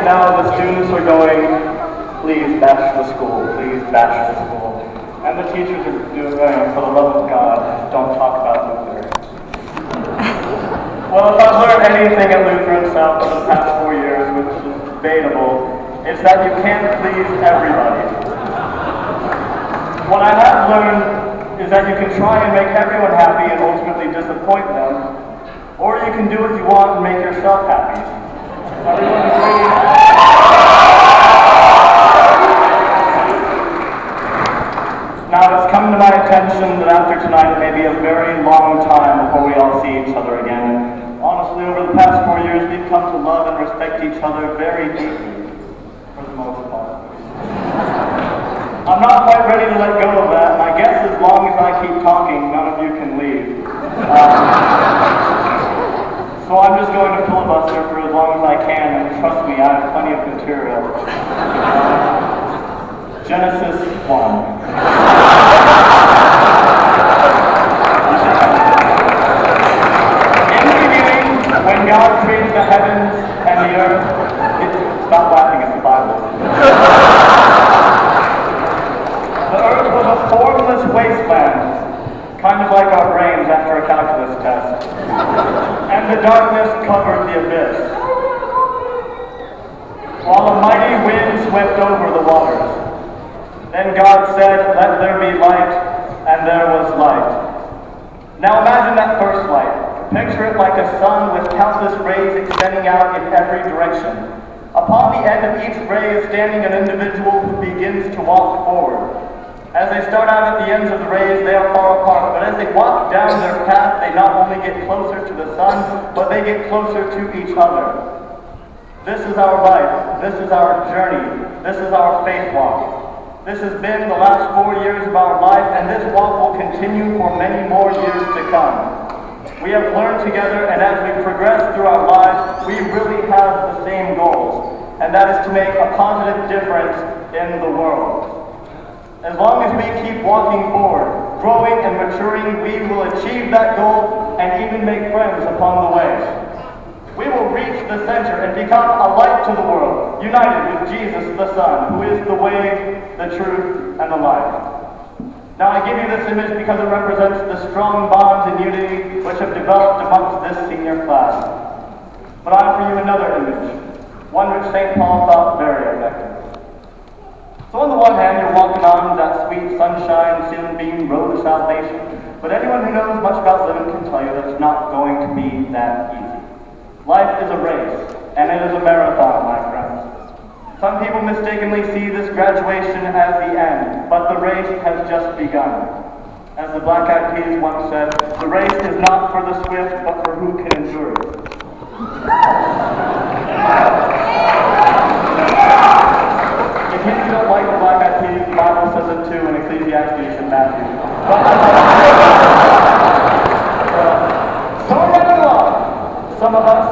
now the students are going, please bash the school, please bash the school. And the teachers are doing, for the love of God, don't talk about Luther. Well, if I've learned anything at Lutheran South for the past 4 years, which is debatable, it's that you can't please everybody. What I have learned is that you can try and make everyone happy and ultimately disappoint them, or you can do what you want and make yourself happy. Everyone agrees? Now it's come to my attention that after tonight it may be a very long time before we all see each other again. Honestly, over the past 4 years, we've come to love and respect each other very deeply, for the most part. I'm not quite ready to let go of that, and I guess as long as I keep talking, none of you can leave. So I'm just going to filibuster for as long as I can, and trust me, I have plenty of material. Genesis 1. When God created the heavens and the earth, stop laughing at the Bible. The earth was a formless wasteland, kind of like our brains after a calculus test. And the darkness covered the abyss, while a mighty wind swept over the waters. Then God said, "Let there be light," and there was light. Now imagine that first light. Picture it like a sun with countless rays extending out in every direction. Upon the end of each ray is standing an individual who begins to walk forward. As they start out at the ends of the rays, they are far apart, but as they walk down their path, they not only get closer to the sun, but they get closer to each other. This is our life. This is our journey. This is our faith walk. This has been the last 4 years of our life, and this walk will continue for many more years to come. We have learned together, and as we progress through our lives, we really have the same goals, and that is to make a positive difference in the world. As long as we keep walking forward, growing and maturing, we will achieve that goal and even make friends upon the way. We will reach the center and become a light to the world, united with Jesus the Son, who is the way, the truth, and the life. Now I give you this image because it represents the strong bonds and unity which have developed amongst this senior class. But I offer you another image, one which St. Paul thought very effective. So on the one hand, you're walking on that sweet sunshine, sunbeam road to salvation, but anyone who knows much about living can tell you that it's not going to be that easy. Life is a race, and it is a marathon, my friends. Some people mistakenly see this graduation as the end, but the race has just begun. As the Black Eyed Peas once said, the race is not for the swift, but for who can endure it. In case you don't like the Black Eyed Peas, the Bible says it too in Ecclesiastes and Matthew. So we're running along. Some of us,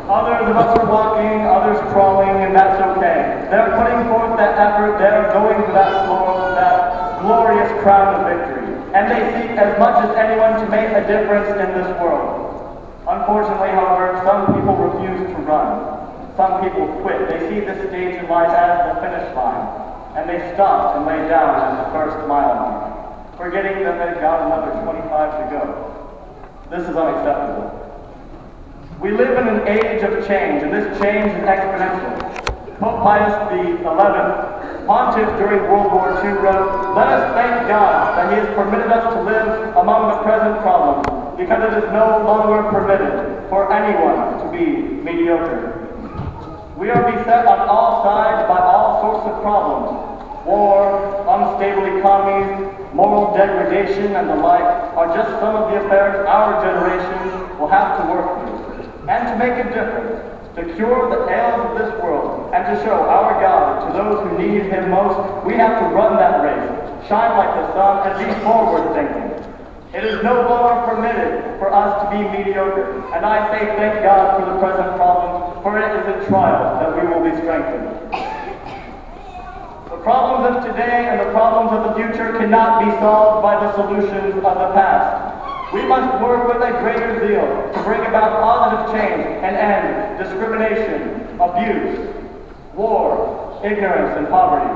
others of us are walking, others crawling, and that's okay. They're putting forth that effort, they're going for that laurel, that glorious crown of victory. And they seek as much as anyone to make a difference in this world. Unfortunately, however, some people refuse to run. Some people quit. They see this stage in life as the finish line, and they stop and lay down at the first mile mark, forgetting that they've got another 25 to go. This is unacceptable. We live in an age of change, and this change is exponential. Pope Pius XI, pontiff during World War II, wrote, "Let us thank God that He has permitted us to live among the present problems, because it is no longer permitted for anyone to be mediocre." We are beset on all sides by all sorts of problems. War, unstable economies, moral degradation, and the like are just some of the affairs our generation will have to work through. And to make a difference, to cure the ails of this world, and to show our God to those who need Him most, we have to run that race, shine like the sun, and be forward-thinking. It is no longer permitted for us to be mediocre, and I say thank God for the present problems, for it is in trial that we will be strengthened. The problems of today and the problems of the future cannot be solved by the solutions of the past. We must work with a greater zeal to bring about positive change and end discrimination, abuse, war, ignorance, and poverty.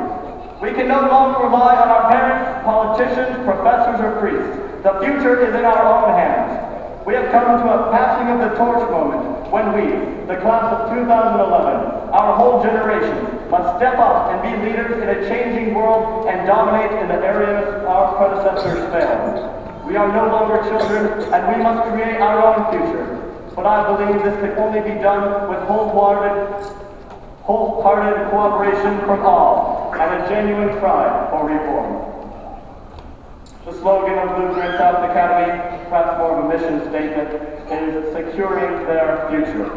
We can no longer rely on our parents, politicians, professors, or priests. The future is in our own hands. We have come to a passing of the torch moment when we, the class of 2011, our whole generation, must step up and be leaders in a changing world and dominate in the areas our predecessors failed. We are no longer children, and we must create our own future. But I believe this can only be done with wholehearted cooperation from all and a genuine cry for reform. The slogan of Lutheran South Academy, perhaps more of a mission statement, is securing their future.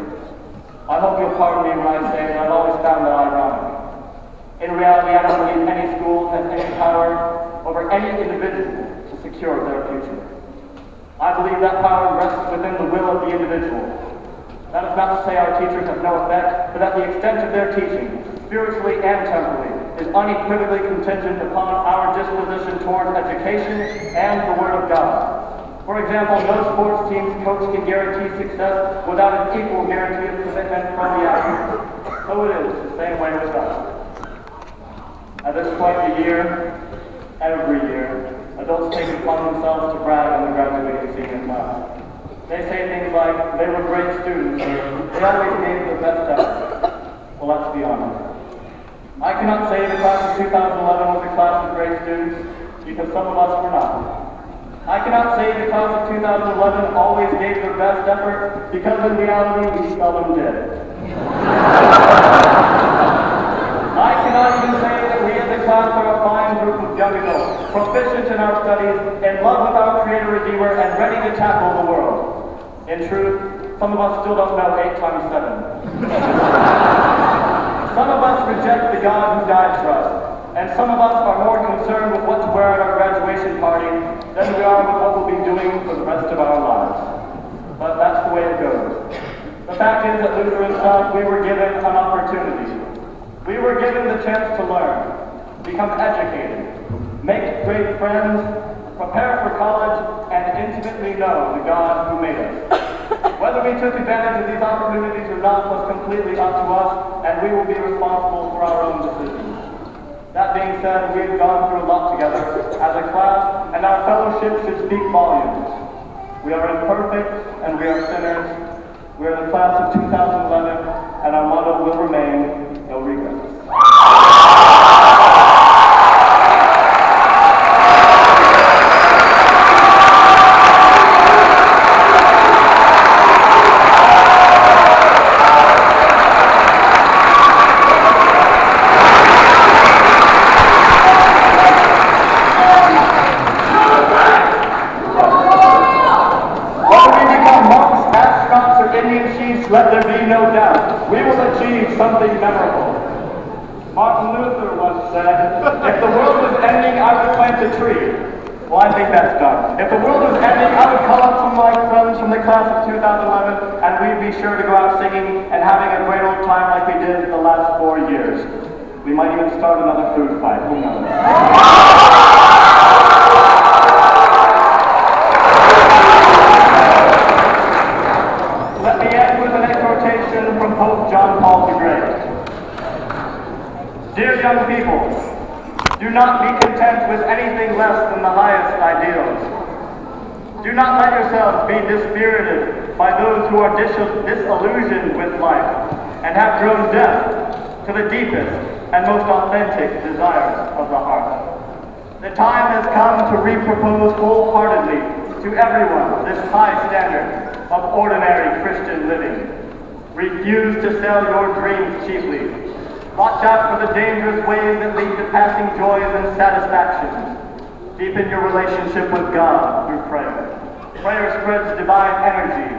I hope you'll pardon me when I say that I've always found that ironic. In reality, I don't believe any school has any power over any individual to secure their future. I believe that power rests within the will of the individual. That is not to say our teachers have no effect, but that the extent of their teaching, spiritually and temporally, is unequivocally contingent upon our disposition towards education and the Word of God. For example, no sports team's coach can guarantee success without an equal guarantee of commitment from the athlete. So it is the same way with us. At this point in the year, every year, adults take it upon themselves to brag on the graduating senior class. They say things like, they were great students, or they always gave their best effort. Well, let's be honest. I cannot say the class of 2011 was a class of great students, because some of us were not. I cannot say the class of 2011 always gave their best effort, because in reality, we seldom did. I cannot even say that we as a class are a fine group of young adults, proficient in our studies, in love with our Creator Redeemer, and ready to tackle the world. In truth, some of us still don't know 8 times 7. Some of us reject the God who died for us, and some of us are more concerned with what to wear at our graduation party than we are with what we'll be doing for the rest of our lives. But that's the way it goes. The fact is that Lutheran South, we were given an opportunity. We were given the chance to learn, become educated, make great friends, prepare for college, and intimately know the God who made us. Whether we took advantage of these opportunities or not was completely up to us, and we will be responsible for our own decisions. That being said, we have gone through a lot together as a class, and our fellowship should speak volumes. We are imperfect, and we are sinners. We are the class of 2011, and our motto will remain, no regrets. Let there be no doubt, we will achieve something memorable. Martin Luther once said, if the world was ending, I would plant a tree. Well, I think that's done. If the world was ending, I would call up some of my friends from the class of 2011, and we'd be sure to go out singing and having a great old time like we did the last 4 years. We might even start another food fight, who knows? Let me end with an exhortation from Pope John Paul the Great. Dear young people, do not be content with anything less than the highest ideals. Do not let yourselves be dispirited by those who are disillusioned with life and have grown deaf to the deepest and most authentic desires of the heart. The time has come to repropose wholeheartedly to everyone this high standard of ordinary Christian living. Refuse to sell your dreams cheaply. Watch out for the dangerous ways that lead to passing joys and satisfactions. Deepen your relationship with God through prayer. Prayer spreads divine energy.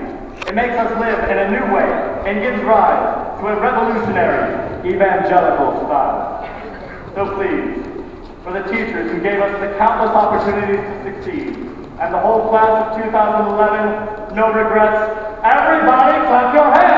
It makes us live in a new way and gives rise to a revolutionary evangelical style. So please, for the teachers who gave us the countless opportunities to succeed, and the whole class of 2011, no regrets. Everybody clap your hands!